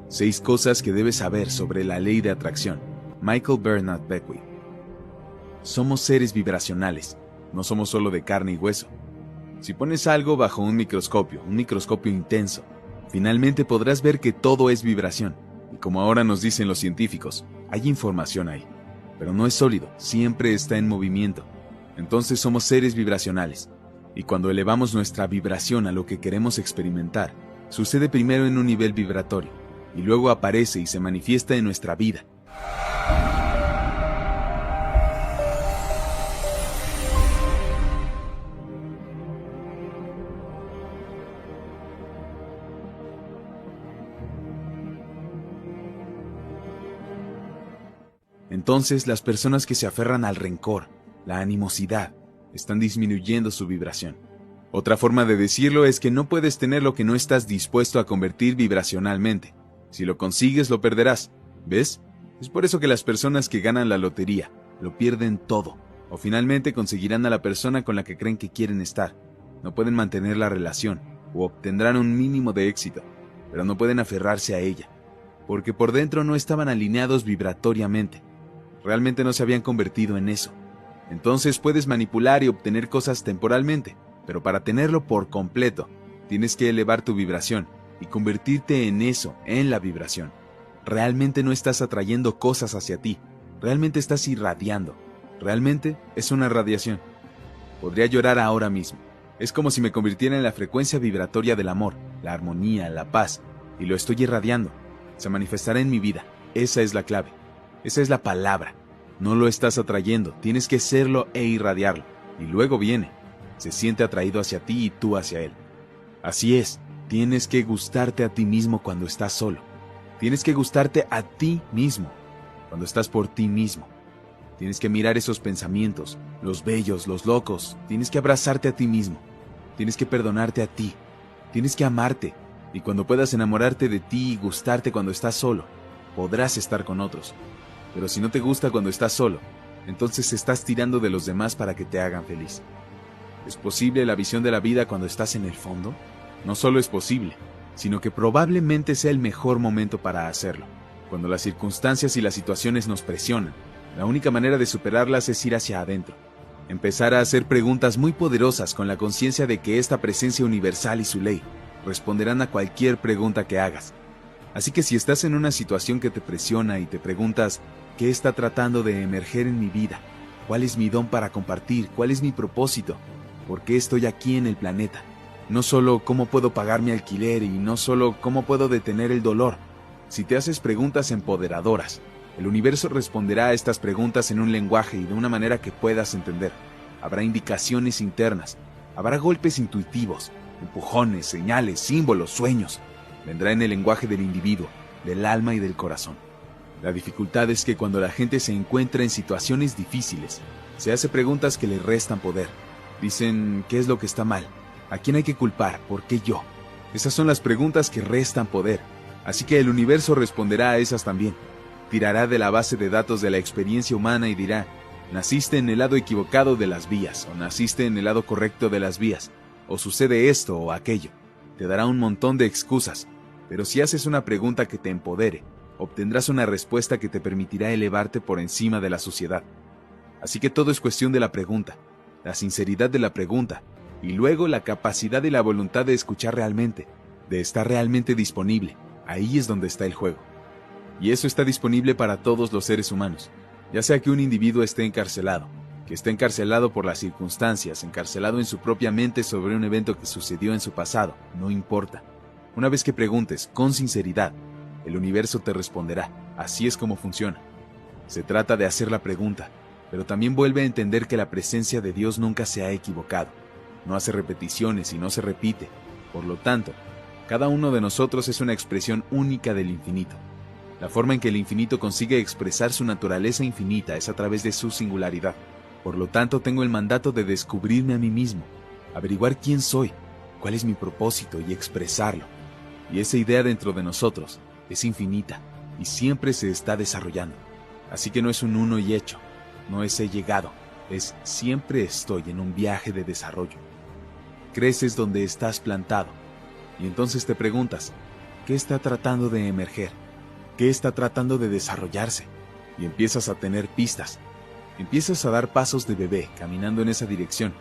6 cosas que debes saber sobre la ley de atracción. Michael Bernard Beckwith. Somos seres vibracionales, no somos solo de carne y hueso. Si pones algo bajo un microscopio intenso, finalmente podrás ver que todo es vibración. Y como ahora nos dicen los científicos, hay información ahí. Pero no es sólido, siempre está en movimiento. Entonces somos seres vibracionales. Y cuando elevamos nuestra vibración a lo que queremos experimentar, sucede primero en un nivel vibratorio, y luego aparece y se manifiesta en nuestra vida. Entonces, las personas que se aferran al rencor, la animosidad, están disminuyendo su vibración. Otra forma de decirlo es que no puedes tener lo que no estás dispuesto a convertir vibracionalmente. Si lo consigues, lo perderás. ¿Ves? Es por eso que las personas que ganan la lotería lo pierden todo, o finalmente conseguirán a la persona con la que creen que quieren estar. No pueden mantener la relación, o obtendrán un mínimo de éxito, pero no pueden aferrarse a ella, porque por dentro no estaban alineados vibratoriamente. Realmente no se habían convertido en eso. Entonces puedes manipular y obtener cosas temporalmente, pero para tenerlo por completo, tienes que elevar tu vibración y convertirte en eso, en la vibración. Realmente no estás atrayendo cosas hacia ti, realmente estás irradiando. Realmente es una radiación. Podría llorar ahora mismo. Es como si me convirtiera en la frecuencia vibratoria del amor, la armonía, la paz, y lo estoy irradiando. Se manifestará en mi vida. Esa es la clave. Esa es la palabra. No lo estás atrayendo, tienes que serlo e irradiarlo. Y luego viene. Se siente atraído hacia ti y tú hacia él. Así es, tienes que gustarte a ti mismo cuando estás solo. Tienes que gustarte a ti mismo cuando estás por ti mismo. Tienes que mirar esos pensamientos, los bellos, los locos. Tienes que abrazarte a ti mismo. Tienes que perdonarte a ti. Tienes que amarte. Y cuando puedas enamorarte de ti y gustarte cuando estás solo, podrás estar con otros. Pero si no te gusta cuando estás solo, entonces estás tirando de los demás para que te hagan feliz. ¿Es posible la visión de la vida cuando estás en el fondo? No solo es posible, sino que probablemente sea el mejor momento para hacerlo. Cuando las circunstancias y las situaciones nos presionan, la única manera de superarlas es ir hacia adentro. Empezar a hacer preguntas muy poderosas con la conciencia de que esta presencia universal y su ley responderán a cualquier pregunta que hagas. Así que si estás en una situación que te presiona y te preguntas, ¿qué está tratando de emerger en mi vida? ¿Cuál es mi don para compartir? ¿Cuál es mi propósito? ¿Por qué estoy aquí en el planeta? No solo cómo puedo pagar mi alquiler y no solo cómo puedo detener el dolor. Si te haces preguntas empoderadoras, el universo responderá a estas preguntas en un lenguaje y de una manera que puedas entender. Habrá indicaciones internas, habrá golpes intuitivos, empujones, señales, símbolos, sueños. Vendrá en el lenguaje del individuo, del alma y del corazón. La dificultad es que cuando la gente se encuentra en situaciones difíciles, se hace preguntas que le restan poder. Dicen, ¿qué es lo que está mal? ¿A quién hay que culpar? ¿Por qué yo? Esas son las preguntas que restan poder. Así que el universo responderá a esas también. Tirará de la base de datos de la experiencia humana y dirá, naciste en el lado equivocado de las vías, o naciste en el lado correcto de las vías, o sucede esto o aquello. Te dará un montón de excusas. Pero si haces una pregunta que te empodere, obtendrás una respuesta que te permitirá elevarte por encima de la sociedad. Así que todo es cuestión de la pregunta, la sinceridad de la pregunta, y luego la capacidad y la voluntad de escuchar realmente, de estar realmente disponible. Ahí es donde está el juego. Y eso está disponible para todos los seres humanos, ya sea que un individuo esté encarcelado, que esté encarcelado por las circunstancias, encarcelado en su propia mente sobre un evento que sucedió en su pasado, no importa. Una vez que preguntes con sinceridad, el universo te responderá. Así es como funciona. Se trata de hacer la pregunta, pero también vuelve a entender que la presencia de Dios nunca se ha equivocado. No hace repeticiones y no se repite. Por lo tanto, cada uno de nosotros es una expresión única del infinito. La forma en que el infinito consigue expresar su naturaleza infinita es a través de su singularidad. Por lo tanto, tengo el mandato de descubrirme a mí mismo, averiguar quién soy, cuál es mi propósito y expresarlo. Y esa idea dentro de nosotros es infinita y siempre se está desarrollando. Así que no es un uno y hecho, no es he llegado, es siempre estoy en un viaje de desarrollo. Creces donde estás plantado y entonces te preguntas, ¿Qué está tratando de emerger? ¿Qué está tratando de desarrollarse? Y empiezas a tener pistas. Empiezas a dar pasos de bebé, caminando en esa dirección.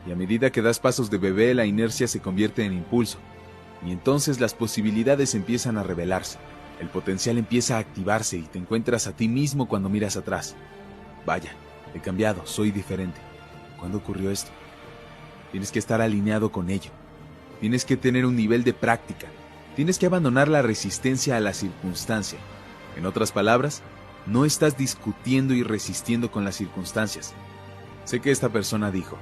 Y a medida que das pasos de bebé, la inercia se convierte en impulso. Y entonces las posibilidades empiezan a revelarse. El potencial empieza a activarse y te encuentras a ti mismo cuando miras atrás. Vaya, he cambiado, soy diferente. ¿Cuándo ocurrió esto? Tienes que estar alineado con ello. Tienes que tener un nivel de práctica. Tienes que abandonar la resistencia a la circunstancia. En otras palabras, no estás discutiendo y resistiendo con las circunstancias. Sé que esta persona dijo,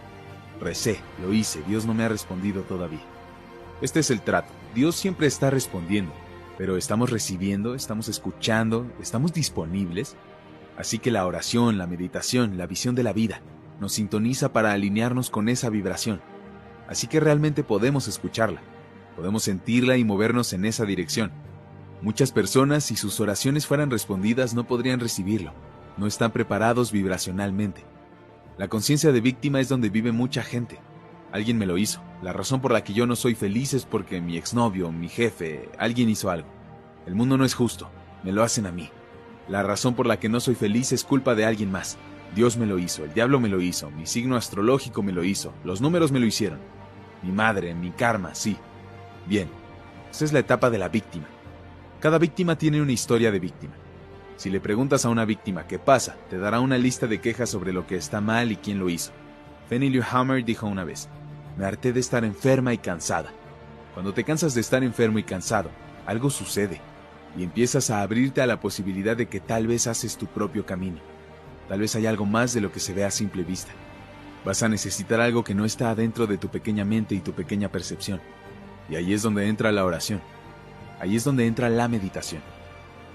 recé, lo hice, Dios no me ha respondido todavía. Este es el trato, Dios siempre está respondiendo, pero ¿estamos recibiendo, estamos escuchando, estamos disponibles? Así que la oración, la meditación, la visión de la vida, nos sintoniza para alinearnos con esa vibración. Así que realmente podemos escucharla, podemos sentirla y movernos en esa dirección. Muchas personas, si sus oraciones fueran respondidas, no podrían recibirlo. No están preparados vibracionalmente. La conciencia de víctima es donde vive mucha gente. Alguien me lo hizo. La razón por la que yo no soy feliz es porque mi exnovio, mi jefe, alguien hizo algo. El mundo no es justo. Me lo hacen a mí. La razón por la que no soy feliz es culpa de alguien más. Dios me lo hizo, el diablo me lo hizo, mi signo astrológico me lo hizo, los números me lo hicieron. Mi madre, mi karma, sí. Bien, esa es la etapa de la víctima. Cada víctima tiene una historia de víctima. Si le preguntas a una víctima qué pasa, te dará una lista de quejas sobre lo que está mal y quién lo hizo. Fannie Lou Hamer dijo una vez, me harté de estar enferma y cansada. Cuando te cansas de estar enfermo y cansado, algo sucede y empiezas a abrirte a la posibilidad de que tal vez haces tu propio camino. Tal vez hay algo más de lo que se ve a simple vista. Vas a necesitar algo que no está adentro de tu pequeña mente y tu pequeña percepción. Y ahí es donde entra la oración. Ahí es donde entra la meditación.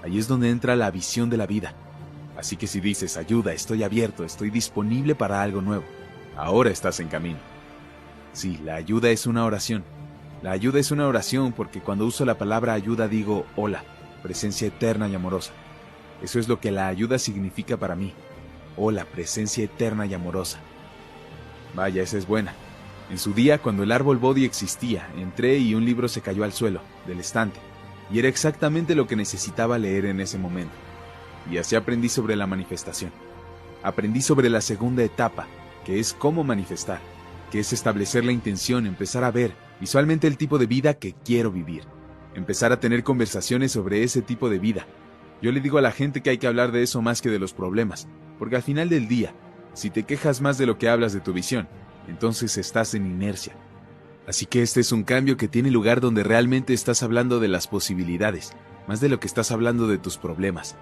Ahí es donde entra la visión de la vida. Así que si dices, ayuda, estoy abierto, estoy disponible para algo nuevo, ahora estás en camino. Sí, la ayuda es una oración. La ayuda es una oración porque cuando uso la palabra ayuda digo, hola, presencia eterna y amorosa. Eso es lo que la ayuda significa para mí. Hola, presencia eterna y amorosa. Vaya, esa es buena. En su día, cuando el árbol Bodhi existía, entré y un libro se cayó al suelo, del estante, y era exactamente lo que necesitaba leer en ese momento. Y así aprendí sobre la manifestación. Aprendí sobre la segunda etapa, que es cómo manifestar, que es establecer la intención, empezar a ver visualmente el tipo de vida que quiero vivir, empezar a tener conversaciones sobre ese tipo de vida. Yo le digo a la gente que hay que hablar de eso más que de los problemas, porque al final del día, si te quejas más de lo que hablas de tu visión, entonces estás en inercia. Así que este es un cambio que tiene lugar donde realmente estás hablando de las posibilidades, más de lo que estás hablando de tus problemas.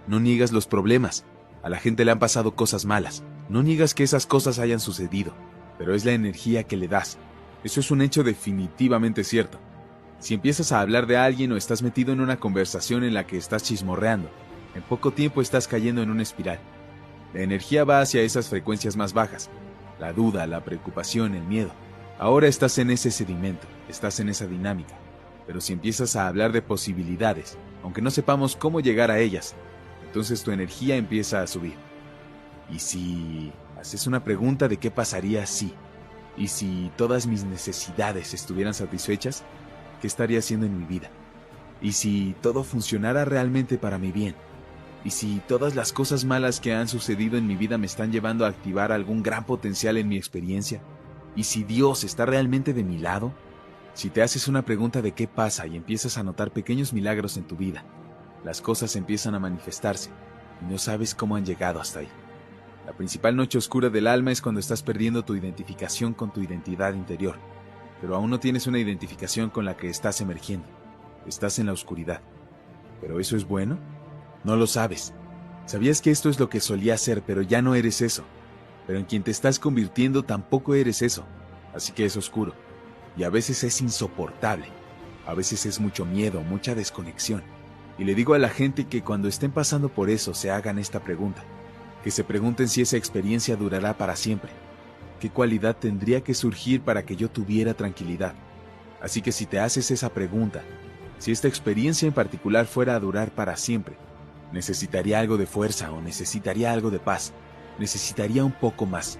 No niegas los problemas. A la gente le han pasado cosas malas. No niegas que esas cosas hayan sucedido, pero es la energía que le das. Eso es un hecho definitivamente cierto. Si empiezas a hablar de alguien o estás metido en una conversación en la que estás chismorreando, en poco tiempo estás cayendo en una espiral. La energía va hacia esas frecuencias más bajas. La duda, la preocupación, el miedo. Ahora estás en ese sedimento, estás en esa dinámica. Pero si empiezas a hablar de posibilidades, aunque no sepamos cómo llegar a ellas, entonces tu energía empieza a subir. Y si haces una pregunta de qué pasaría si, y si todas mis necesidades estuvieran satisfechas, ¿qué estaría haciendo en mi vida? Y si todo funcionara realmente para mi bien, y si todas las cosas malas que han sucedido en mi vida me están llevando a activar algún gran potencial en mi experiencia, y si Dios está realmente de mi lado, si te haces una pregunta de qué pasa y empiezas a notar pequeños milagros en tu vida, las cosas empiezan a manifestarse y no sabes cómo han llegado hasta ahí. La principal noche oscura del alma es cuando estás perdiendo tu identificación con tu identidad interior, pero aún no tienes una identificación con la que estás emergiendo. Estás en la oscuridad. ¿Pero eso es bueno? No lo sabes. Sabías que esto es lo que solía ser, pero ya no eres eso. Pero en quien te estás convirtiendo tampoco eres eso. Así que es oscuro. Y a veces es insoportable. A veces es mucho miedo, mucha desconexión. Y le digo a la gente que cuando estén pasando por eso se hagan esta pregunta. Que se pregunten si esa experiencia durará para siempre. ¿Qué cualidad tendría que surgir para que yo tuviera tranquilidad? Así que si te haces esa pregunta, si esta experiencia en particular fuera a durar para siempre, necesitaría algo de fuerza o necesitaría algo de paz, necesitaría un poco más.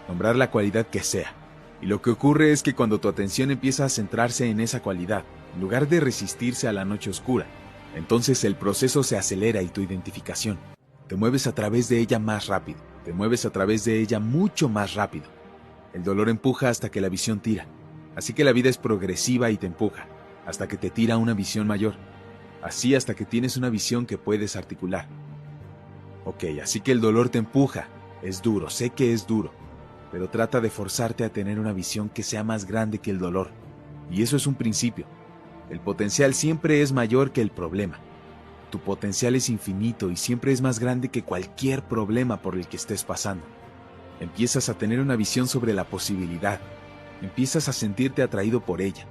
Nombrar la cualidad que sea. Y lo que ocurre es que cuando tu atención empieza a centrarse en esa cualidad, en lugar de resistirse a la noche oscura. Entonces el proceso se acelera y tu identificación. Te mueves a través de ella más rápido, te mueves a través de ella mucho más rápido. El dolor empuja hasta que la visión tira. Así que la vida es progresiva y te empuja, hasta que te tira una visión mayor. Así hasta que tienes una visión que puedes articular. Ok, así que el dolor te empuja. Es duro, sé que es duro, pero trata de forzarte a tener una visión que sea más grande que el dolor. Y eso es un principio. El potencial siempre es mayor que el problema. Tu potencial es infinito y siempre es más grande que cualquier problema por el que estés pasando. Empiezas a tener una visión sobre la posibilidad. Empiezas a sentirte atraído por ella.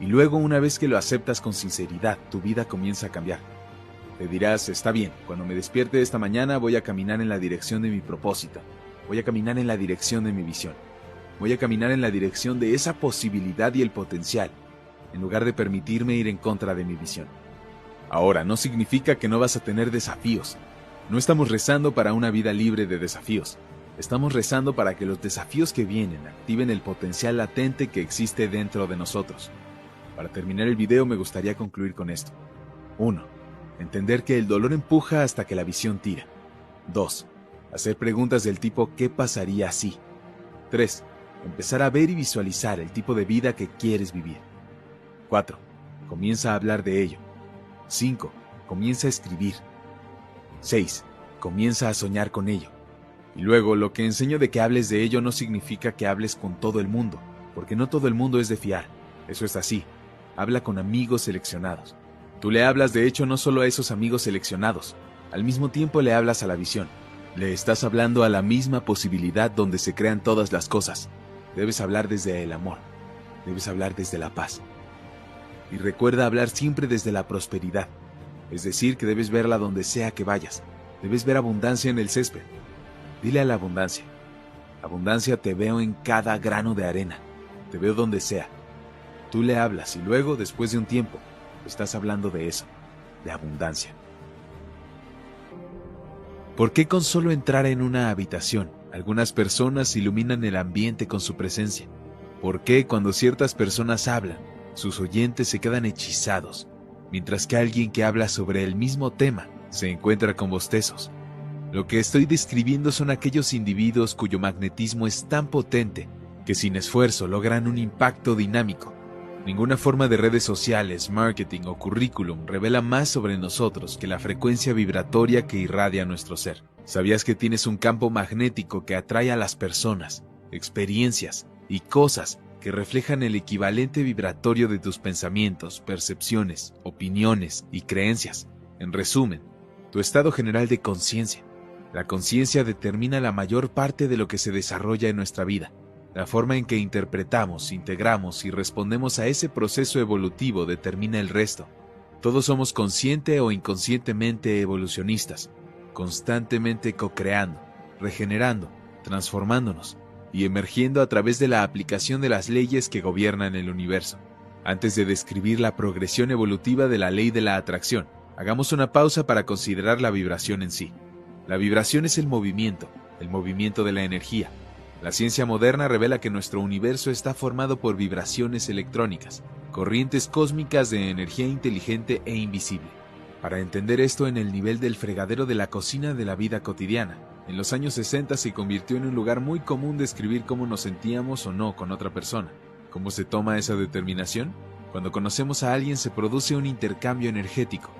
Y luego, una vez que lo aceptas con sinceridad, tu vida comienza a cambiar. Te dirás, está bien, cuando me despierte esta mañana voy a caminar en la dirección de mi propósito. Voy a caminar en la dirección de mi visión. Voy a caminar en la dirección de esa posibilidad y el potencial, en lugar de permitirme ir en contra de mi visión. Ahora, no significa que no vas a tener desafíos. No estamos rezando para una vida libre de desafíos. Estamos rezando para que los desafíos que vienen activen el potencial latente que existe dentro de nosotros. Para terminar el video me gustaría concluir con esto. 1. Entender que el dolor empuja hasta que la visión tira. 2. Hacer preguntas del tipo ¿qué pasaría si? 3. Empezar a ver y visualizar el tipo de vida que quieres vivir. 4. Comienza a hablar de ello. 5. Comienza a escribir. 6. Comienza a soñar con ello. Y luego, lo que enseño de que hables de ello no significa que hables con todo el mundo, porque no todo el mundo es de fiar. Eso es así. Habla con amigos seleccionados. Tú le hablas de hecho no solo a esos amigos seleccionados, al mismo tiempo le hablas a la visión. Le estás hablando a la misma posibilidad donde se crean todas las cosas. Debes hablar desde el amor. Debes hablar desde la paz. Y recuerda hablar siempre desde la prosperidad. Es decir, que debes verla donde sea que vayas. Debes ver abundancia en el césped. Dile a la abundancia. Abundancia, te veo en cada grano de arena. Te veo donde sea. Tú le hablas y luego, después de un tiempo, estás hablando de eso, de abundancia. ¿Por qué con solo entrar en una habitación, algunas personas iluminan el ambiente con su presencia? ¿Por qué cuando ciertas personas hablan, sus oyentes se quedan hechizados, mientras que alguien que habla sobre el mismo tema se encuentra con bostezos? Lo que estoy describiendo son aquellos individuos cuyo magnetismo es tan potente que sin esfuerzo logran un impacto dinámico. Ninguna forma de redes sociales, marketing o currículum revela más sobre nosotros que la frecuencia vibratoria que irradia nuestro ser. ¿Sabías que tienes un campo magnético que atrae a las personas, experiencias y cosas que reflejan el equivalente vibratorio de tus pensamientos, percepciones, opiniones y creencias? En resumen, tu estado general de conciencia. La conciencia determina la mayor parte de lo que se desarrolla en nuestra vida. La forma en que interpretamos, integramos y respondemos a ese proceso evolutivo determina el resto. Todos somos consciente o inconscientemente evolucionistas, constantemente co-creando, regenerando, transformándonos y emergiendo a través de la aplicación de las leyes que gobiernan el universo. Antes de describir la progresión evolutiva de la ley de la atracción, hagamos una pausa para considerar la vibración en sí. La vibración es el movimiento de la energía. La ciencia moderna revela que nuestro universo está formado por vibraciones electrónicas, corrientes cósmicas de energía inteligente e invisible. Para entender esto en el nivel del fregadero de la cocina de la vida cotidiana, en los años 60 se convirtió en un lugar muy común describir cómo nos sentíamos o no con otra persona. ¿Cómo se toma esa determinación? Cuando conocemos a alguien se produce un intercambio energético.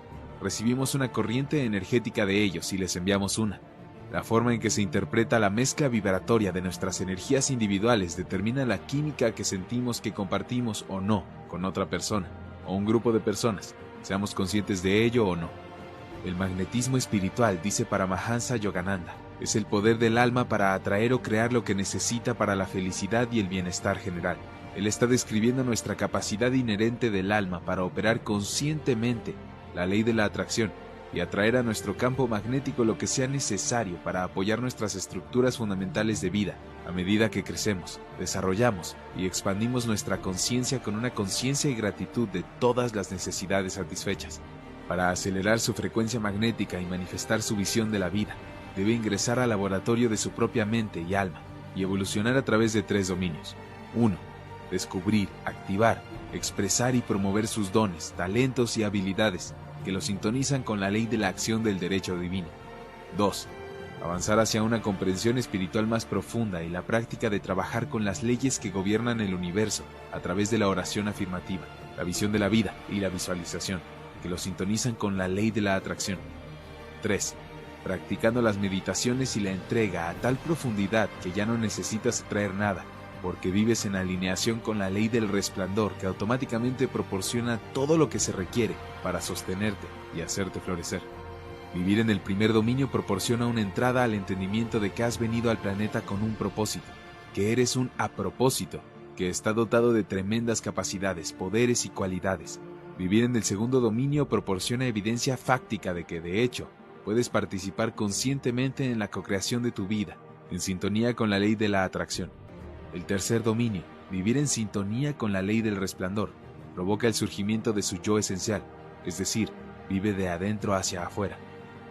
Recibimos una corriente energética de ellos y les enviamos una. La forma en que se interpreta la mezcla vibratoria de nuestras energías individuales determina la química que sentimos que compartimos o no con otra persona o un grupo de personas, seamos conscientes de ello o no. El magnetismo espiritual, dice Paramahansa Yogananda, es el poder del alma para atraer o crear lo que necesita para la felicidad y el bienestar general. Él está describiendo nuestra capacidad inherente del alma para operar conscientemente la ley de la atracción y atraer a nuestro campo magnético lo que sea necesario para apoyar nuestras estructuras fundamentales de vida. A medida que crecemos, desarrollamos y expandimos nuestra conciencia con una conciencia y gratitud de todas las necesidades satisfechas. Para acelerar su frecuencia magnética y manifestar su visión de la vida, debe ingresar al laboratorio de su propia mente y alma y evolucionar a través de 3 dominios. 1. Descubrir, activar expresar y promover sus dones, talentos y habilidades que lo sintonizan con la ley de la acción del derecho divino. 2. Avanzar hacia una comprensión espiritual más profunda y la práctica de trabajar con las leyes que gobiernan el universo a través de la oración afirmativa, la visión de la vida y la visualización, que lo sintonizan con la ley de la atracción. 3. Practicando las meditaciones y la entrega a tal profundidad que ya no necesitas traer nada, porque vives en alineación con la ley del resplandor que automáticamente proporciona todo lo que se requiere para sostenerte y hacerte florecer. Vivir en el primer dominio proporciona una entrada al entendimiento de que has venido al planeta con un propósito, que eres un apropósito, que está dotado de tremendas capacidades, poderes y cualidades. Vivir en el segundo dominio proporciona evidencia fáctica de que, de hecho, puedes participar conscientemente en la co-creación de tu vida, en sintonía con la ley de la atracción. El tercer dominio, vivir en sintonía con la ley del resplandor, provoca el surgimiento de su yo esencial, es decir, vive de adentro hacia afuera.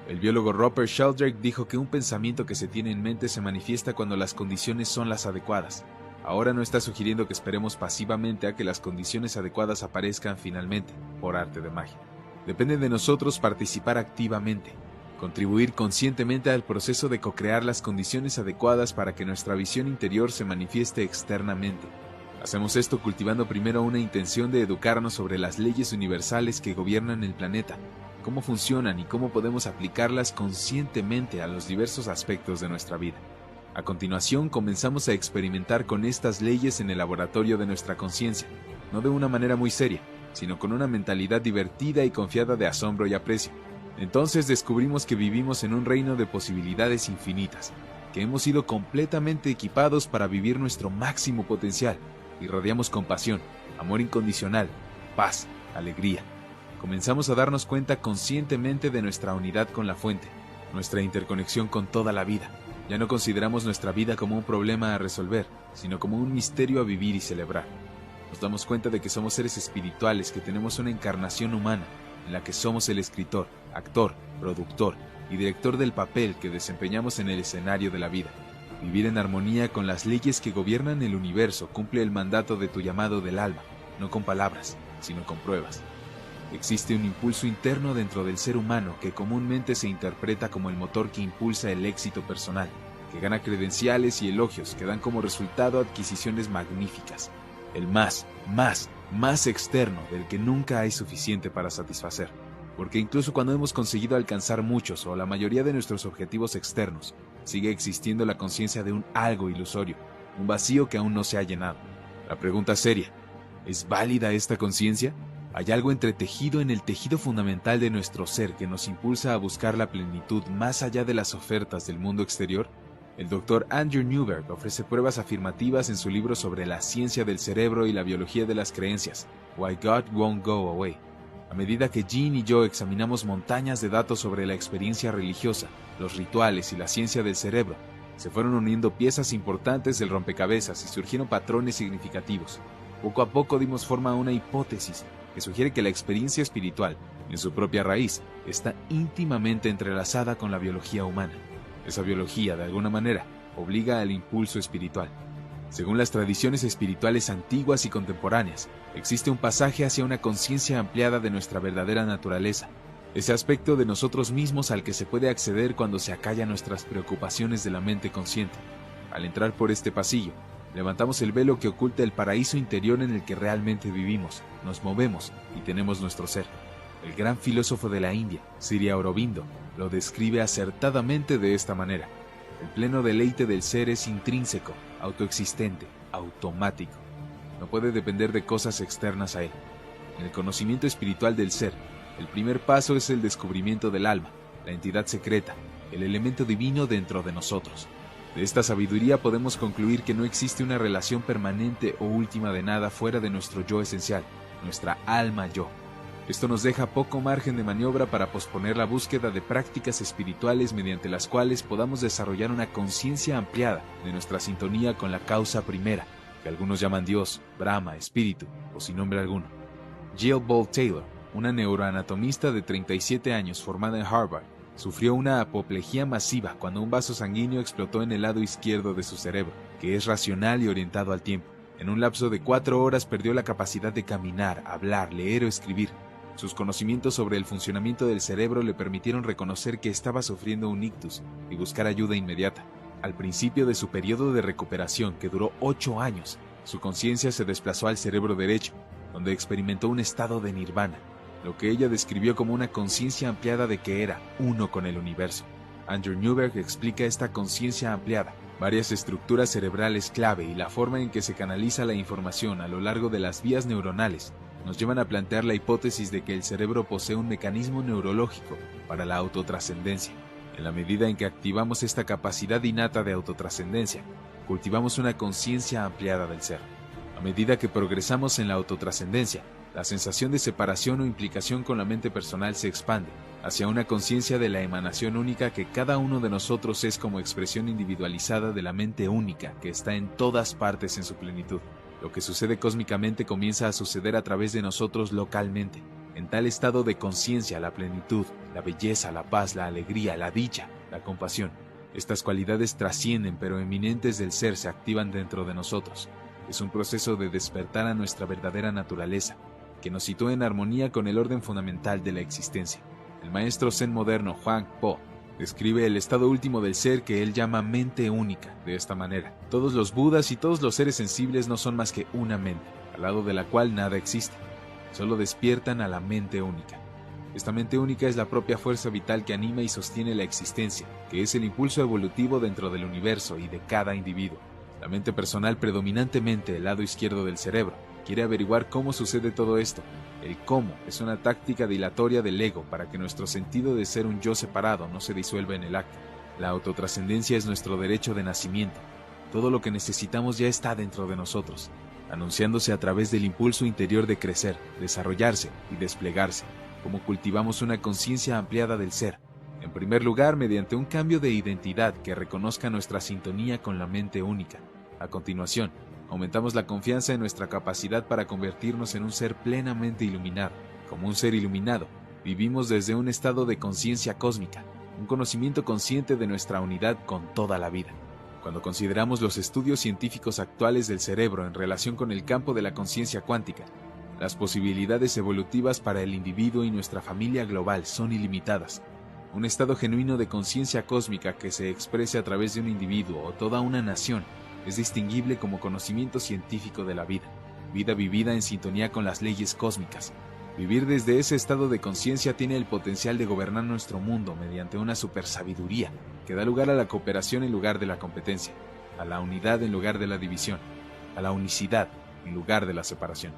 El biólogo Rupert Sheldrake dijo que un pensamiento que se tiene en mente se manifiesta cuando las condiciones son las adecuadas. Ahora no está sugiriendo que esperemos pasivamente a que las condiciones adecuadas aparezcan finalmente, por arte de magia. Depende de nosotros participar activamente, contribuir conscientemente al proceso de co-crear las condiciones adecuadas para que nuestra visión interior se manifieste externamente. Hacemos esto cultivando primero una intención de educarnos sobre las leyes universales que gobiernan el planeta, cómo funcionan y cómo podemos aplicarlas conscientemente a los diversos aspectos de nuestra vida. A continuación, comenzamos a experimentar con estas leyes en el laboratorio de nuestra conciencia, no de una manera muy seria, sino con una mentalidad divertida y confiada de asombro y aprecio. Entonces descubrimos que vivimos en un reino de posibilidades infinitas, que hemos sido completamente equipados para vivir nuestro máximo potencial, irradiamos compasión, amor incondicional, paz, alegría. Comenzamos a darnos cuenta conscientemente de nuestra unidad con la fuente, nuestra interconexión con toda la vida. Ya no consideramos nuestra vida como un problema a resolver, sino como un misterio a vivir y celebrar. Nos damos cuenta de que somos seres espirituales que tenemos una encarnación humana, en la que somos el escritor, actor, productor y director del papel que desempeñamos en el escenario de la vida. Vivir en armonía con las leyes que gobiernan el universo cumple el mandato de tu llamado del alma, no con palabras, sino con pruebas. Existe un impulso interno dentro del ser humano que comúnmente se interpreta como el motor que impulsa el éxito personal, que gana credenciales y elogios que dan como resultado adquisiciones magníficas. El más externo del que nunca hay suficiente para satisfacer. Porque incluso cuando hemos conseguido alcanzar muchos o la mayoría de nuestros objetivos externos, sigue existiendo la conciencia de un algo ilusorio, un vacío que aún no se ha llenado. La pregunta seria, ¿es válida esta conciencia? ¿Hay algo entretejido en el tejido fundamental de nuestro ser que nos impulsa a buscar la plenitud más allá de las ofertas del mundo exterior? El Dr. Andrew Newberg ofrece pruebas afirmativas en su libro sobre la ciencia del cerebro y la biología de las creencias, Why God Won't Go Away. A medida que Jean y yo examinamos montañas de datos sobre la experiencia religiosa, los rituales y la ciencia del cerebro, se fueron uniendo piezas importantes del rompecabezas y surgieron patrones significativos. Poco a poco dimos forma a una hipótesis que sugiere que la experiencia espiritual, en su propia raíz, está íntimamente entrelazada con la biología humana. Esa biología, de alguna manera, obliga al impulso espiritual. Según las tradiciones espirituales antiguas y contemporáneas, existe un pasaje hacia una conciencia ampliada de nuestra verdadera naturaleza, ese aspecto de nosotros mismos al que se puede acceder cuando se acallan nuestras preocupaciones de la mente consciente. Al entrar por este pasillo, levantamos el velo que oculta el paraíso interior en el que realmente vivimos, nos movemos y tenemos nuestro ser. El gran filósofo de la India, Sri Aurobindo, lo describe acertadamente de esta manera. El pleno deleite del ser es intrínseco, autoexistente, automático. No puede depender de cosas externas a él. En el conocimiento espiritual del ser, el primer paso es el descubrimiento del alma, la entidad secreta, el elemento divino dentro de nosotros. De esta sabiduría podemos concluir que no existe una relación permanente o última de nada fuera de nuestro yo esencial, nuestra alma yo. Esto nos deja poco margen de maniobra para posponer la búsqueda de prácticas espirituales mediante las cuales podamos desarrollar una conciencia ampliada de nuestra sintonía con la causa primera, que algunos llaman Dios, Brahma, Espíritu o sin nombre alguno. Jill Bolte Taylor, una neuroanatomista de 37 años formada en Harvard, sufrió una apoplejía masiva cuando un vaso sanguíneo explotó en el lado izquierdo de su cerebro, que es racional y orientado al tiempo. En un lapso de 4 horas perdió la capacidad de caminar, hablar, leer o escribir. Sus conocimientos sobre el funcionamiento del cerebro le permitieron reconocer que estaba sufriendo un ictus y buscar ayuda inmediata. Al principio de su periodo de recuperación, que duró 8 años, su conciencia se desplazó al cerebro derecho, donde experimentó un estado de nirvana, lo que ella describió como una conciencia ampliada de que era uno con el universo. Andrew Newberg explica esta conciencia ampliada, varias estructuras cerebrales clave y la forma en que se canaliza la información a lo largo de las vías neuronales nos llevan a plantear la hipótesis de que el cerebro posee un mecanismo neurológico para la autotrascendencia. En la medida en que activamos esta capacidad innata de autotrascendencia, cultivamos una conciencia ampliada del ser. A medida que progresamos en la autotrascendencia, la sensación de separación o implicación con la mente personal se expande hacia una conciencia de la emanación única que cada uno de nosotros es como expresión individualizada de la mente única que está en todas partes en su plenitud. Lo que sucede cósmicamente comienza a suceder a través de nosotros localmente. En tal estado de conciencia, la plenitud, la belleza, la paz, la alegría, la dicha, la compasión. Estas cualidades trascienden pero eminentes del ser se activan dentro de nosotros. Es un proceso de despertar a nuestra verdadera naturaleza, que nos sitúa en armonía con el orden fundamental de la existencia. El maestro zen moderno Huang Po describe el estado último del ser que él llama mente única de esta manera. Todos los budas y todos los seres sensibles no son más que una mente, al lado de la cual nada existe. Solo despiertan a la mente única. Esta mente única es la propia fuerza vital que anima y sostiene la existencia, que es el impulso evolutivo dentro del universo y de cada individuo. La mente personal, predominantemente el lado izquierdo del cerebro, quiere averiguar cómo sucede todo esto. El cómo es una táctica dilatoria del ego para que nuestro sentido de ser un yo separado no se disuelva en el acto. La autotrascendencia es nuestro derecho de nacimiento. Todo lo que necesitamos ya está dentro de nosotros, anunciándose a través del impulso interior de crecer, desarrollarse y desplegarse, como cultivamos una conciencia ampliada del ser. En primer lugar, mediante un cambio de identidad que reconozca nuestra sintonía con la mente única. A continuación, aumentamos la confianza en nuestra capacidad para convertirnos en un ser plenamente iluminado. Como un ser iluminado, vivimos desde un estado de conciencia cósmica, un conocimiento consciente de nuestra unidad con toda la vida. Cuando consideramos los estudios científicos actuales del cerebro en relación con el campo de la conciencia cuántica, las posibilidades evolutivas para el individuo y nuestra familia global son ilimitadas. Un estado genuino de conciencia cósmica que se exprese a través de un individuo o toda una nación es distinguible como conocimiento científico de la vida, vida vivida en sintonía con las leyes cósmicas. Vivir desde ese estado de conciencia tiene el potencial de gobernar nuestro mundo mediante una supersabiduría que da lugar a la cooperación en lugar de la competencia, a la unidad en lugar de la división, a la unicidad en lugar de la separación.